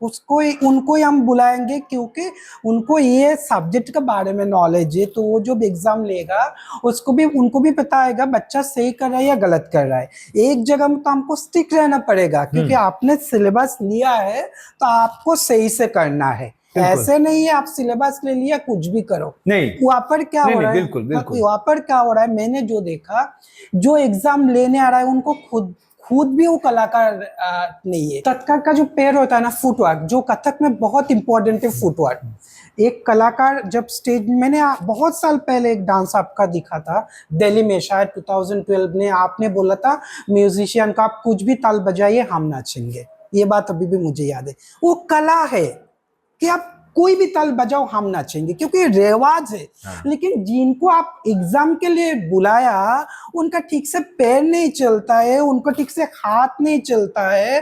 उसको उनको ही हम बुलाएंगे, क्योंकि उनको ये सब्जेक्ट के बारे में नॉलेज है। तो वो जो एग्जाम लेगा उसको भी, उनको भी पता आएगा बच्चा सही कर रहा है या गलत कर रहा है। एक जगह में तो हमको स्टिक रहना पड़ेगा, क्योंकि आपने सिलेबस लिया है तो आपको सही से करना है। ऐसे नहीं है आप सिलेबस ले लिया कुछ भी करो, नहीं। वहाँ पर क्या हो रहा है, वहाँ पर क्या हो रहा है, मैंने जो देखा, जो एग्जाम लेने आ रहा है उनको खुद भी वो कलाकार नहीं है। कथक का जो पैर होता है ना, फुटवर्क, जो कथक में बहुत इंपॉर्टेंट है फुटवर्क। एक कलाकार जब स्टेज, मैंने बहुत साल पहले एक डांस आपका दिखा था दिल्ली में, शायद 2012 में, आपने बोला था म्यूजिशियन का आप कुछ भी ताल बजाइए हम नाचेंगे। ये बात अभी भी मुझे याद है। वो कला है कि आप कोई भी ताल बजाओ हम नाचेंगे, क्योंकि ये रिवाज है। लेकिन जिनको आप एग्जाम के लिए बुलाया उनका ठीक से पैर नहीं चलता है, उनको ठीक से हाथ नहीं चलता है,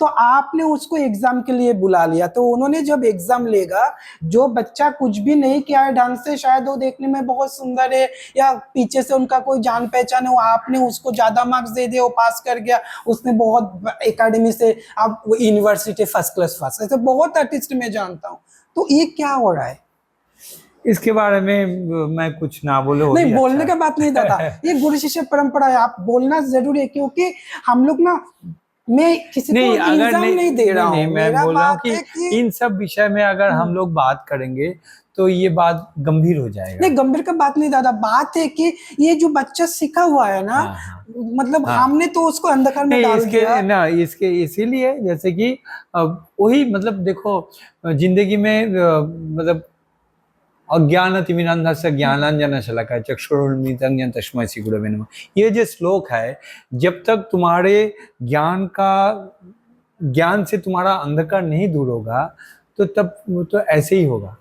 तो आपने उसको एग्जाम के लिए बुला लिया। तो उन्होंने जब एग्जाम लेगा, जो बच्चा कुछ भी नहीं किया है डांस से, शायद वो देखने में बहुत सुंदर है या पीछे से उनका कोई जान पहचान है, वो आपने उसको ज्यादा मार्क्स दे दिया, वो पास कर गया, उसने बहुत एकेडमी से अब यूनिवर्सिटी फर्स्ट क्लास पास। ऐसे बहुत आर्टिस्ट मैं जानता हूँ। तो ये क्या हो रहा है? इसके बारे में मैं कुछ ना बोलूं, नहीं बोलने का बात नहीं था। ये गुरु शिष्य परंपरा है, आप बोलना जरूरी है, क्योंकि हम लोग ना, मैं किसी को इल्जाम नहीं दे रहा हूँ, मैं बोल रहा हूँ कि इन सब विषय में अगर हम लोग बात करेंगे तो ये बात गंभीर हो जाएगा। नहीं, गंभीर का बात नहीं दादा, बात है कि ये जो बच्चा सीखा हुआ है ना, मतलब हाँ। हमने तो उसको अंधकार में नहीं डाल इसके दिया। ना इसके इसीलिए जैसे कि वही मतलब देखो जिंदगी में मतलब अज्ञानतिमिरान्धस्य ज्ञानांजनशलाकया चक्षुरुन्मीलितं तस्मै श्रीगुरवे नमः। ये जो श्लोक है, जब तक तुम्हारे ज्ञान से तुम्हारा अंधकार नहीं दूर होगा तो तब तो ऐसे ही होगा।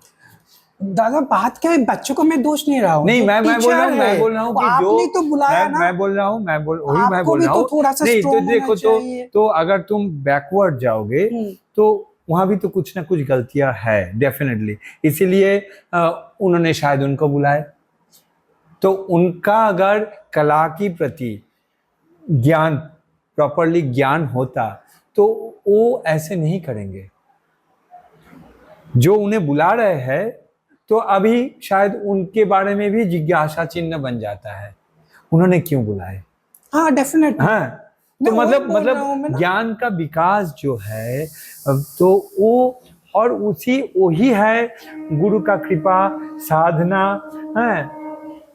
दादा बात क्या है, बच्चों को मैं दोष नहीं रहा हूँ, नहीं जो मैं बोल रहा टीचर हूँ है, मैं बोल रहा हूँ वो कि जो आपने तो बुलाया ना, मैं बोल रहा हूँ मैं बोल वही मैं आपको बोल भी रहा तो हूँ। थोड़ा सा नहीं तो स्ट्रॉन्ग होना देखो चाहिए। तो अगर तुम बैकवर्ड जाओगे हम्म। तो वहां भी तो कुछ ना कुछ गलतियां है डेफिनेटली, इसीलिए उन्होंने शायद उनको बुलाए। तो उनका अगर कला की प्रति ज्ञान प्रॉपरली ज्ञान होता तो वो ऐसे नहीं करेंगे। जो उन्हें बुला रहे हैं तो अभी शायद उनके बारे में भी जिज्ञासा चिन्ह बन जाता है, उन्होंने क्यों बुलाए। हाँ डेफिनेटली। हाँ तो मैं वही बोल रहा हूँ मैं मतलब ना। ज्ञान का विकास जो है तो वो और उसी वही है गुरु का कृपा साधना है,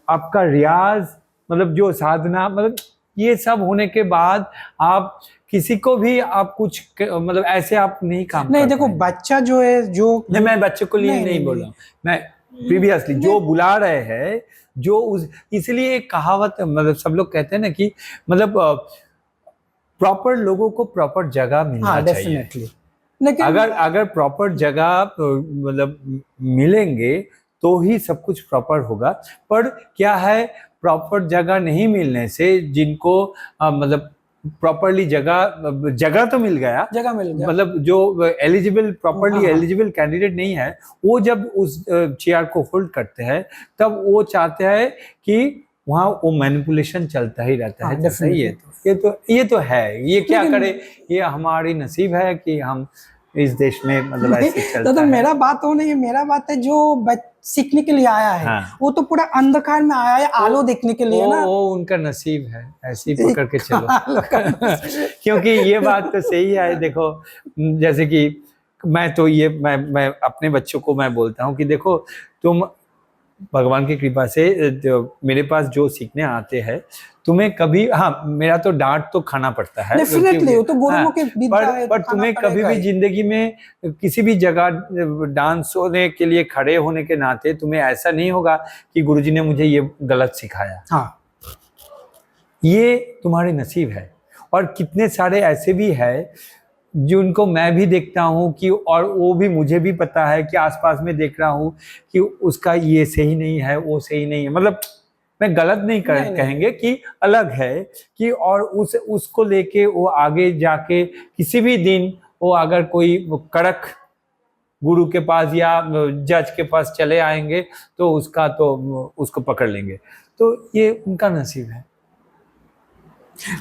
आपका रियाज मतलब जो साधना मतलब ये सब होने के बाद आप किसी को भी आप कुछ मतलब ऐसे आप नहीं काम नहीं कर देखो पाएंगे। बच्चा जो है जो नहीं मैं बच्चों को लिए नहीं बोल रहा हूँ, मैं प्रीवियसली जो बुला रहे हैं जो उस इसलिए एक कहावत मतलब सब लोग कहते हैं ना कि मतलब प्रॉपर लोगों को प्रॉपर जगह मिलना हाँ चाहिए। डेफिनेटली। लेकिन अगर प्रॉपर जगह मतलब मिलेंगे तो ही सब कुछ प्रॉपर होगा। पर क्या है प्रॉपर जगह नहीं मिलने से जिनको मतलब प्रॉपरली जगह तो मिल गया, जगह मिल गया, मतलब जो एलिजिबल प्रॉपरली हाँ। एलिजिबल कैंडिडेट नहीं है वो जब उस चेयर को होल्ड करते हैं तब वो चाहते हैं कि वहाँ वो मैनिपुलेशन चलता ही रहता है। हाँ, चलता ही है। definitely। ये तो है, ये क्या लेकिन करे, ये हमारी नसीब है कि हम इस देश में मतलब ऐसे चलता तो है। मेरा बात हो नहीं है, मेरा बात है जो सीखने के लिए आया है, हाँ। वो तो पूरा अंधकार में आया है आलो देखने के लिए ना। वो उनका नसीब है, ऐसे ही पकड़ के चलो। आलो का नसीब। क्योंकि ये बात तो सही है। देखो जैसे कि मैं तो ये मैं अपने बच्चों को मैं बोलता हूँ कि देखो तुम भगवान की कृपा से मेरे पास जो सीखने आते हैं तुम्हें कभी हाँ मेरा तो डांट तो खाना पड़ता है डेफिनेटली वो तो गुरुओं की विद्या है, तो पर खाना तुम्हें कभी पड़ेगा भी ही। जिंदगी में किसी भी जगह डांस होने के लिए खड़े होने के नाते तुम्हें ऐसा नहीं होगा कि गुरुजी ने मुझे ये गलत सिखाया। हाँ ये तुम्हारे नसीब है। और कितने सारे ऐसे भी है जिनको मैं भी देखता हूँ कि और वो भी मुझे भी पता है कि आसपास में देख रहा हूँ कि उसका ये सही नहीं है वो सही नहीं है, मतलब मैं गलत नहीं कहेंगे कि अलग है कि और उसको लेके वो आगे जाके किसी भी दिन वो अगर कोई कड़क गुरु के पास या जज के पास चले आएंगे तो उसको पकड़ लेंगे। तो ये उनका नसीब है।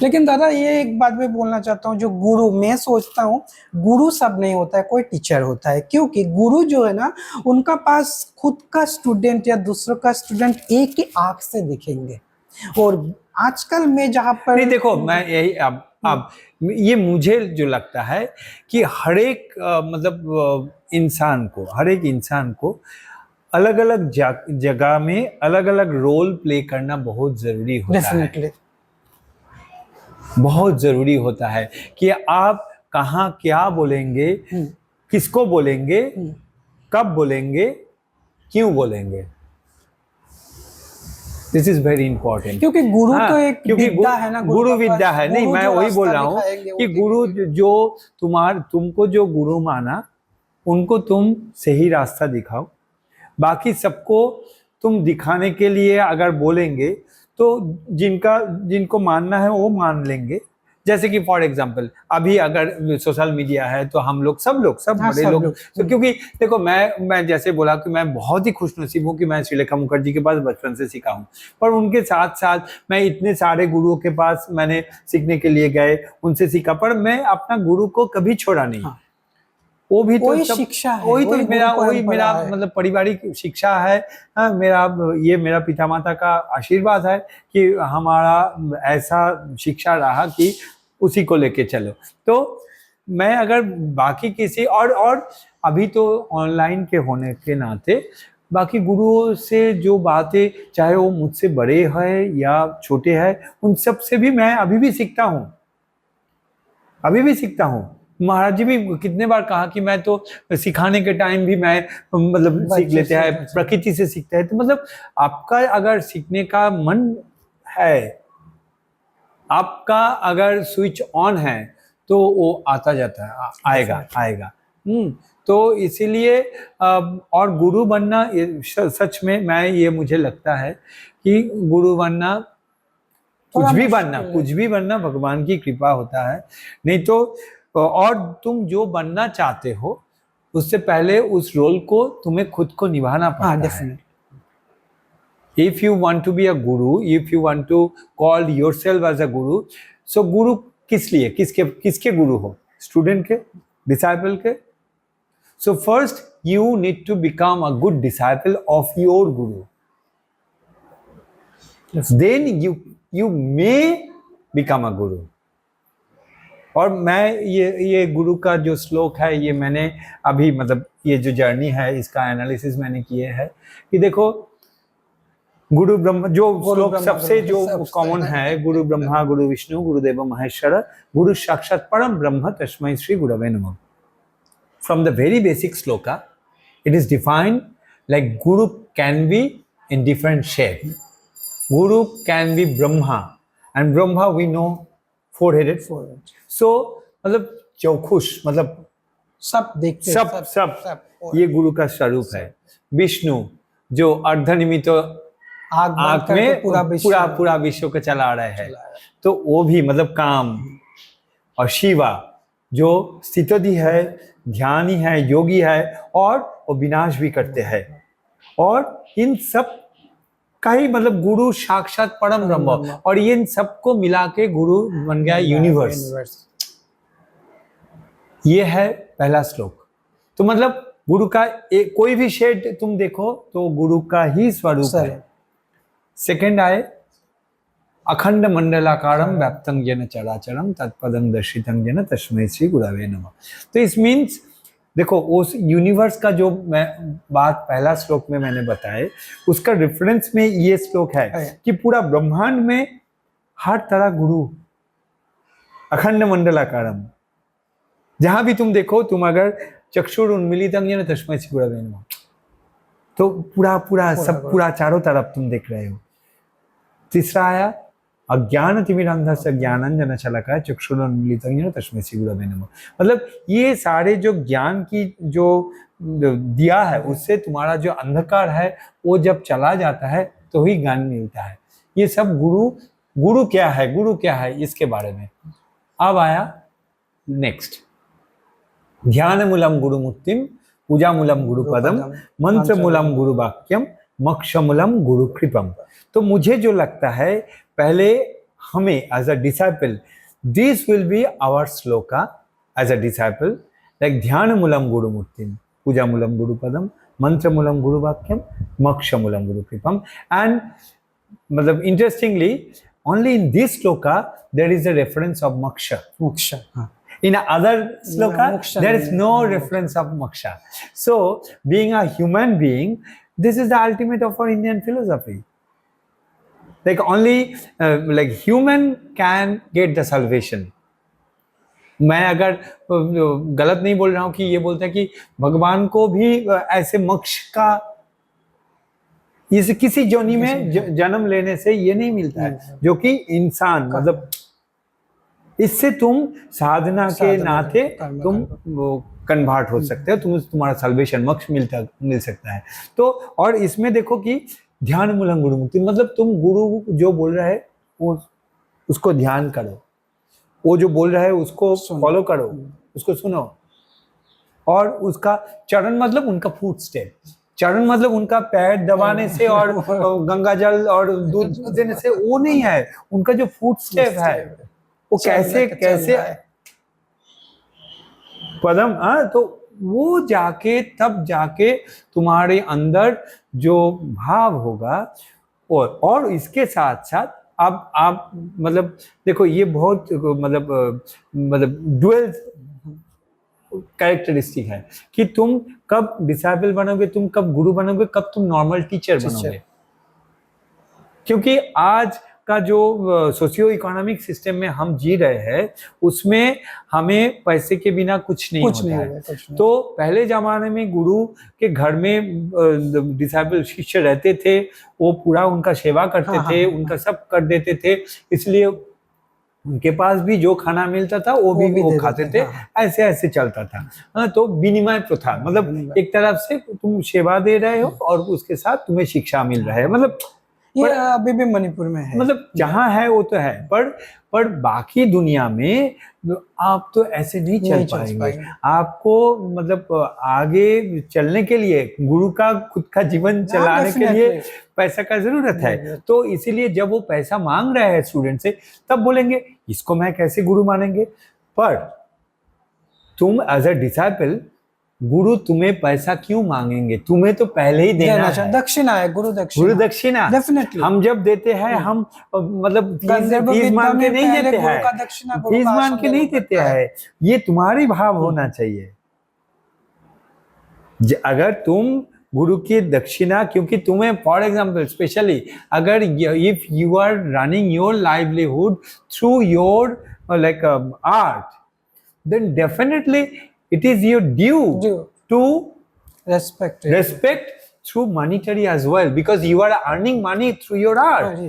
लेकिन दादा ये एक बात मैं बोलना चाहता हूँ, जो गुरु मैं सोचता हूँ गुरु सब नहीं होता है, कोई टीचर होता है। क्योंकि गुरु जो है ना उनका पास खुद का स्टूडेंट या दूसरों का स्टूडेंट एक ही आंख से दिखेंगे। और आजकल में जहाँ पर नहीं देखो मैं यही अब ये मुझे जो लगता है कि हर एक मतलब हर एक इंसान को अलग अलग जगह में अलग अलग रोल प्ले करना बहुत जरूरी होता है। डेफिनेटली बहुत जरूरी होता है कि आप कहाँ क्या बोलेंगे, किसको बोलेंगे, कब बोलेंगे, क्यों बोलेंगे। This is very important. क्योंकि गुरु हाँ, तो एक क्योंकि विद्या है ना, गुरु विद्या है। नहीं मैं वही बोल रहा हूँ कि गुरु जो तुमको जो गुरु माना उनको तुम सही रास्ता दिखाओ। बाकी सबको तुम दिखाने के लिए अगर बोलेंगे तो जिनको मानना है वो मान लेंगे। जैसे कि फॉर एग्जांपल अभी अगर सोशल मीडिया है तो हम लोग सब हाँ, बड़े सब लोग लोग। तो क्योंकि देखो मैं जैसे बोला कि मैं बहुत ही खुशनसीब हूँ कि मैं श्रीलेखा मुखर्जी के पास बचपन से सीखा हूँ। पर उनके साथ साथ मैं इतने सारे गुरुओं के पास मैंने सीखने के लिए गए, उनसे सीखा, पर मैं अपना गुरु को कभी छोड़ा नहीं। हाँ। वो भी तो वही सब शिक्षा है, वही तो वही मेरा गुरु परंपरा है। मतलब पारिवारिक शिक्षा है। हाँ, मेरा पिता माता का आशीर्वाद है कि हमारा ऐसा शिक्षा रहा कि उसी को लेके चलो। तो मैं अगर बाकी किसी और अभी तो ऑनलाइन के होने के नाते बाकी गुरुओं से जो बातें, चाहे वो मुझसे बड़े हैं या छोटे हैं, उन सब से भी मैं अभी भी सीखता हूँ, अभी भी सीखता हूँ। महाराज जी भी कितने बार कहा कि मैं तो सिखाने के टाइम भी मैं मतलब सीख बच्चे लेते हैं, से- प्रकृति से सीखते हैं। तो मतलब आपका अगर सीखने का मन है, आपका अगर स्विच ऑन है, तो वो आता जाता है, आएगा आएगा। तो इसीलिए और गुरु बनना सच में मैं ये मुझे लगता है कि गुरु बनना, कुछ थोड़ा भी मुश्किल बनना, है। कुछ भी बनना भगवान की कृपा होता है। नहीं तो और तुम जो बनना चाहते हो, उससे पहले उस रोल को तुम्हें खुद को निभाना हाँ, पड़ता है। Definite. If you want to be a guru, if you want to call yourself as a guru, so guru किस लिए, किसके किसके गुरु हो? स्टूडेंट के, डिसाइपल के? So first you need to become a good disciple of your guru. Then you may become a guru. और मैं ये गुरु का जो श्लोक है, ये मैंने अभी मतलब ये जो जर्नी है इसका एनालिसिस मैंने किए है कि देखो, गुरु ब्रह्म जो श्लोक सबसे जो कॉमन है, गुरु ब्रह्मा गुरु विष्णु गुरुदेव महेश्वर गुरु साक्षात परम ब्रह्म तस्मै श्री गुरवे नमः। From the very basic sloka, it is defined like guru can be in different shape. Guru can be Brahma, and Brahma we know four-headed. So मतलब चौखुश, मतलब सब देखते सब सब ये गुरु का स्वरूप है। विष्णु जो अर्धनिमित आंख में पूरा विश्व को चला रहे हैं, तो वो भी मतलब काम। और शिवा जो स्थितोधि है, ध्यानी है, योगी है, और वो विनाश भी करते हैं। और इन सब का ही मतलब गुरु साक्षात परम ब्रह्म, और इन सबको मिला के गुरु बन गया यूनिवर्स। ये है पहला श्लोक। तो मतलब गुरु का कोई भी शेड तुम देखो तो गुरु का ही स्वरूप है। सेकंड आए अखंड मंडलाकारम व्याप्तं येन चराचरम तत्पदं दर्शितं येन तस्मै श्री गुरवे नमः। तो इस मीन्स देखो, उस यूनिवर्स का जो मैं बात पहला श्लोक में मैंने बताया, उसका रेफरेंस में ये श्लोक है कि पूरा ब्रह्मांड में हर तरह गुरु, अखंड मंडलाकारम, जहां भी तुम देखो, तुम अगर चक्षुर उन्मीलितं येन तस्मै श्री गुरवे नमः, तो पूरा सब पूरा चारों तरफ तुम देख रहे हो। तीसरा आया अज्ञान तिमिरांधस्य ज्ञानांजन शलाकाय चक्षुरुन्मीलितं येन तस्मै श्री गुरवे नमः। मतलब ये सारे जो ज्ञान की जो दिया है, उससे तुम्हारा जो अंधकार है वो जब चला जाता है तो ही ज्ञान मिलता है। ये सब गुरु क्या है, गुरु क्या है, इसके बारे में। अब आया नेक्स्ट, ध्यान मूलम गुरु मुक्तिम, पूजा मूलम गुरु पदम, मंत्र मूलम गुरु वाक्यम, मोक्ष मूलम गुरु कृपम। तो मुझे जो लगता है, पहले हमें as a disciple, this will be our shloka as a disciple, like ध्यान मूलम गुरु मुक्तिम, पूजा मूलम गुरु पदम, मंत्र मूलम गुरु वाक्यम, मोक्ष मूलम गुरु कृपम। एंड मतलब interestingly, only in this shloka there is a reference of moksha. In other sloka, there is no reference of moksha. So, being a human being, this is the ultimate of our Indian philosophy. Like only like human can get the salvation. मैं अगर गलत नहीं बोल रहा हूँ कि ये बोलता है कि भगवान को भी ऐसे मोक्ष का इस किसी जोनी में जन्म लेने से ये नहीं मिलता है, जो कि इंसान मतलब इससे तुम साधना के नाते तुम कन्वर्ट हो सकते हो, तुम्हारा सल्वेशन मोक्ष मिल सकता है। तो और इसमें देखो कि ध्यान मूलम गुरु मुक्ति, मतलब तुम गुरु जो बोल रहा है वो उसको ध्यान करो, वो जो बोल रहा है उसको फॉलो करो, उसको सुनो। और उसका चरण मतलब उनका फुट स्टेप, चरण मतलब उनका पैर दबाने से और गंगा जल और दूध देने से वो नहीं है, उनका जो फुट स्टेप है वो कैसे पदम, तो वो जाके तब जाके तुम्हारे अंदर जो भाव होगा। और इसके साथ साथ अब आप मतलब देखो, ये बहुत मतलब डुअल कैरेक्टरिस्टिक है कि तुम कब डिसेबल बनोगे, तुम कब गुरु बनोगे, कब तुम नॉर्मल टीचर बनोगे। क्योंकि आज का जो सोशियो इकोनॉमिक सिस्टम में हम जी रहे हैं उसमें हमें पैसे के बिना कुछ नहीं होता है। तो पहले जमाने में गुरु के घर में डिसेबल शिष्य रहते थे, वो पूरा उनका सेवा करते थे, उनका सब कर देते थे, इसलिए उनके पास भी जो खाना मिलता था वो भी वो खाते थे। ऐसे ऐसे चलता था। हाँ, तो विनिमय प्रथा, मतलब एक तरफ से तुम सेवा दे रहे हो और उसके साथ तुम्हें शिक्षा मिल रहा है। मतलब ये अभी भी मणिपुर में है, मतलब जहाँ है वो तो है, पर बाकी दुनिया में आप तो ऐसे नहीं चल पाएंगे। आपको मतलब आगे चलने के लिए गुरु का खुद का जीवन चलाने के लिए पैसा का जरूरत है। तो इसीलिए जब वो पैसा मांग रहे हैं स्टूडेंट से, तब बोलेंगे इसको मैं कैसे गुरु मानेंगे। पर तुम एज अ डिसाइपल, गुरु तुम्हें पैसा क्यों मांगेंगे, तुम्हें तो पहले ही देना है। दक्षिणा है, गुरु दक्षिणा। डेफिनेटली हम जब देते हैं हम मतलब फीस मान के नहीं देते हैं, फीस मान के नहीं देते हैं, ये तुम्हारी भाव होना चाहिए। अगर तुम गुरु की दक्षिणा, क्योंकि तुम्हें फॉर एग्जाम्पल स्पेशली अगर if you are running your livelihood through your like art, then definitely it is your due to respect through monetary as well, because you are earning money through your art.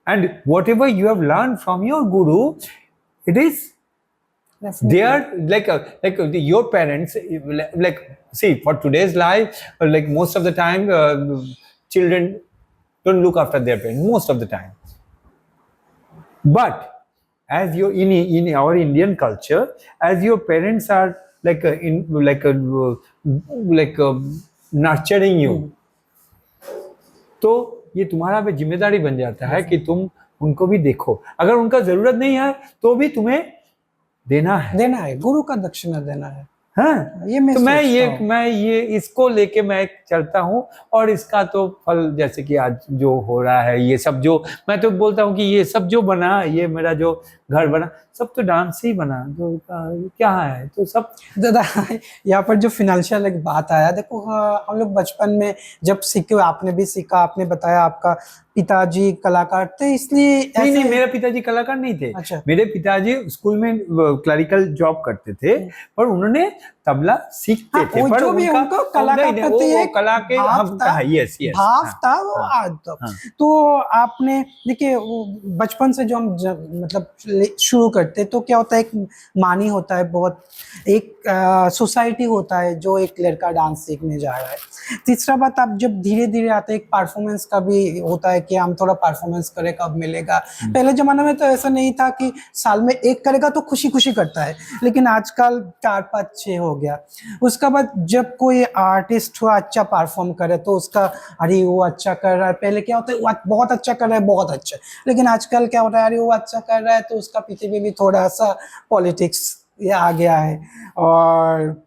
And whatever you have learned from your guru, it is there, like your parents, like see, for today's life, like most of the time children don't look after their parents most of the time. But as your in our Indian culture, as your parents are like nurturing you, तो ये तुम्हारा भी जिम्मेदारी बन जाता है कि तुम उनको भी देखो। अगर उनका जरूरत नहीं है तो भी तुम्हें देना है, गुरु का दक्षिणा देना है। हाँ, ये तो मैं ये इसको लेके मैं चलता हूँ। और इसका तो फल जैसे कि आज जो हो रहा है, ये सब जो मैं तो बोलता हूँ कि ये सब जो बना, ये मेरा जो घर बना, सब तो डांस ही बना, जो क्या है तो सब। दादा यहाँ पर जो फिनेंशियल एक बात आया, देखो हम लोग बचपन में जब सीखे, आपने भी सीखा, आपने बताया आपका पिताजी कलाकार थे, इसलिए नहीं, मेरे पिताजी कलाकार नहीं थे। अच्छा। मेरे पिताजी स्कूल में क्लरिकल जॉब करते थे, पर उन्होंने तबला सीखते थे, पर उनको कला के भाव था वो आज तक। तो आपने देखिए बचपन से जो हम मतलब शुरू करते, तो क्या होता है, एक मानी होता है, बहुत एक सोसाइटी होता है जो एक लड़का डांस सीखने जा रहा है। तीसरा बात, आप जब धीरे धीरे आते हैं, एक परफॉर्मेंस का भी होता है कि हम थोड़ा परफॉर्मेंस करें, कब मिलेगा। पहले जमाने में तो ऐसा नहीं था कि साल में एक करेगा तो खुशी खुशी करता है, लेकिन आजकल 4, 5, 6 हो गया। उसका बाद जब कोई आर्टिस्ट हो अच्छा परफॉर्म करे तो उसका अरे वो अच्छा कर रहा है, पहले क्या होता है वो बहुत अच्छा कर रहा है, बहुत अच्छा, लेकिन आजकल क्या होता है, अरे वो अच्छा कर रहा है तो उसका पीछे भी थोड़ा सा पॉलिटिक्स ये आ गया है। और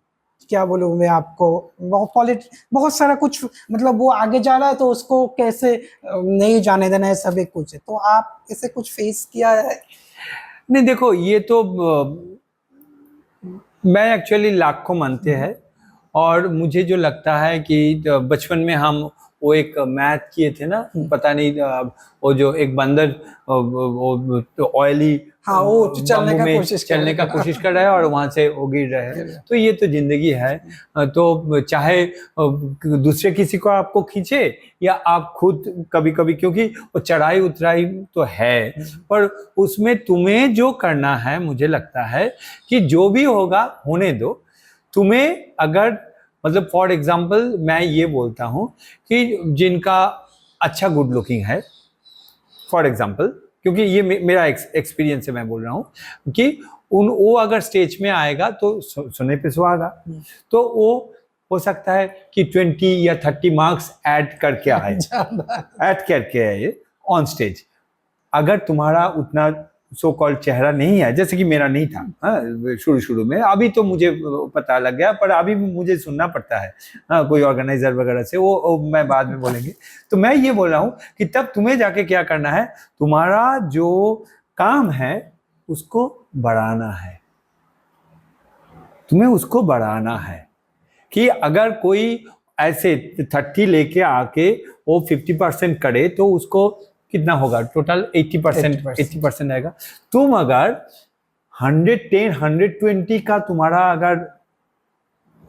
क्या बोलूँ मैं आपको, बहुत सारा कुछ, मतलब वो आगे जा रहा है तो उसको कैसे नहीं जाने देना है, सभी कुछ है। तो आप इसे कुछ फेस किया है? नहीं, देखो ये तो मैं एक्चुअली लाख को मानते हैं, और मुझे जो लगता है कि बचपन में हम वो एक मैथ किए थे ना, पता नहीं वो जो एक बंदर वो ऑयली, हाँ, वो चलने का कोशिश कर रहा है और वहां से वो गिर रहा है। तो ये तो जिंदगी है। तो चाहे दूसरे किसी को आपको खींचे या आप खुद कभी कभी, क्योंकि वो चढ़ाई उतराई तो है, पर उसमें तुम्हें जो करना है, मुझे लगता है कि जो भी होगा होने दो। तुम्हें अगर मतलब फॉर एग्जाम्पल मैं ये बोलता हूँ कि जिनका अच्छा गुड लुकिंग है, फॉर एग्जाम्पल, क्योंकि ये मेरा एक्सपीरियंस से मैं बोल रहा हूँ कि वो अगर स्टेज में आएगा तो सुने पे सुहागा, तो वो हो सकता है कि 20 या 30 मार्क्स ऐड करके आए ऑन स्टेज। अगर तुम्हारा उतना सो कॉल्ड चेहरा नहीं है, जैसे कि मेरा नहीं था शुरू में, अभी तो मुझे पता लग गया, पर अभी मुझे सुनना पड़ता है कोई ऑर्गेनाइजर वगैरह से, वो मैं बाद में बोलेंगे। तो मैं ये बोल रहा हूँ कि तब तुम्हें जाके क्या करना है, तुम्हारा जो काम है उसको बढ़ाना है। तुम्हें उसको बढ़ाना है। कि अगर कोई ऐसे 30 लेके आके वो 50% करे तो उसको कितना होगा, टोटल 80%, 80% आएगा। तुम अगर 110 120 का तुम्हारा अगर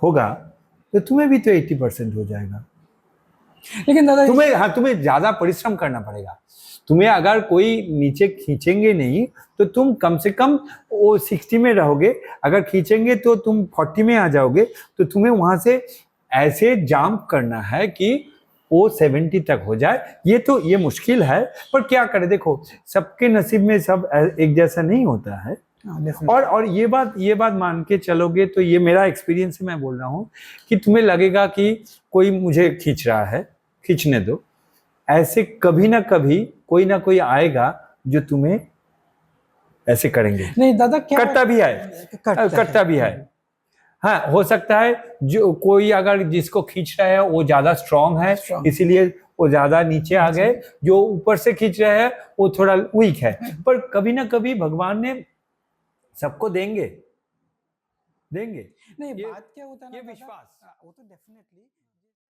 होगा तो तुम्हें भी तो 80% हो जाएगा। लेकिन दादा तुम्हें ज्यादा परिश्रम करना पड़ेगा। तुम्हें अगर कोई नीचे खींचेंगे नहीं तो तुम कम से कम वो 60 में रहोगे, अगर खींचेंगे तो तुम 40 में आ जाओगे। तो तुम्हें वहां से ऐसे जंप करना है कि वो 70 तक हो जाए। ये मुश्किल है, पर क्या करें, देखो सबके नसीब में सब एक जैसा नहीं होता है। और ये बात मान के चलोगे तो ये मेरा एक्सपीरियंस है, मैं बोल रहा हूँ कि तुम्हें लगेगा कि कोई मुझे खींच रहा है, खींचने दो। ऐसे कभी ना कभी कोई ना कोई आएगा जो तुम्हें ऐसे करेंगे। नहीं दादा, क्या करता भी है। हाँ, हो सकता है जो कोई अगर जिसको खींच रहा है वो ज्यादा स्ट्रांग है, इसीलिए वो ज्यादा नीचे आ गए। जो ऊपर से खींच रहा है वो थोड़ा वीक है। पर कभी ना कभी भगवान ने सबको देंगे। नहीं, बात क्या होता है ना, ये विश्वास, वो तो डेफिनेटली